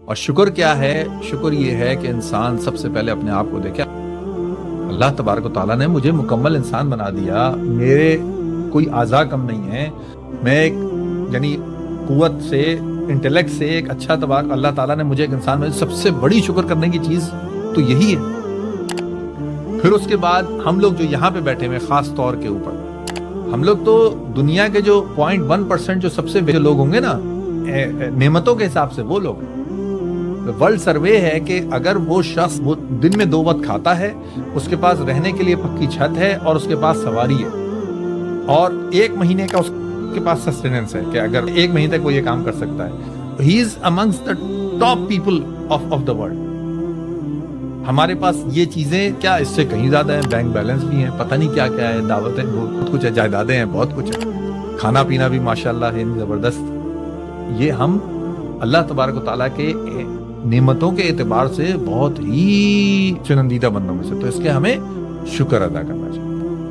اور شکر کیا ہے؟ شکر یہ ہے کہ انسان سب سے پہلے اپنے آپ کو دیکھے. اللہ تبارک و تعالیٰ نے مجھے مکمل انسان بنا دیا، میرے کوئی اعضاء کم نہیں ہے، میں ایک یعنی قوت سے، انٹلیکٹ سے ایک اچھا تبارک اللہ تعالیٰ نے مجھے ایک انسان میں سب سے بڑی شکر کرنے کی چیز تو یہی ہے. پھر اس کے بعد ہم لوگ جو یہاں پہ بیٹھے ہوئے خاص طور کے اوپر، ہم لوگ تو دنیا کے جو 0.1% جو سب سے بے لوگ ہوں گے نا نعمتوں کے حساب سے، وہ لوگ ورلڈ سروے ہے کہ اگر وہ شخص وہ دن میں 2 وقت کھاتا ہے، اس کے پاس رہنے کے لیے پکی چھت ہے اور اس کے پاس سواری ہے، اور 1 مہینے کا اس کے پاس سسٹیننس ہے کہ اگر 1 مہینے تک وہ یہ کام کر سکتا ہے، he is amongst the top people of the world. ہمارے پاس یہ چیزیں کیا اس سے کہیں زیادہ ہیں، بینک بیلنس بھی ہیں، پتہ نہیں کیا کیا ہے، دعوتیں بہت کچھ ہے، جائیدادیں ہیں، بہت کچھ ہے، کھانا پینا بھی ماشاءاللہ ہے زبردست. یہ ہم اللہ تبارک و تعالیٰ کے نعمتوں کے اعتبار سے بہت ہی چنندیدہ بندوں میں سے، تو اس کے ہمیں شکر ادا کرنا چاہیے.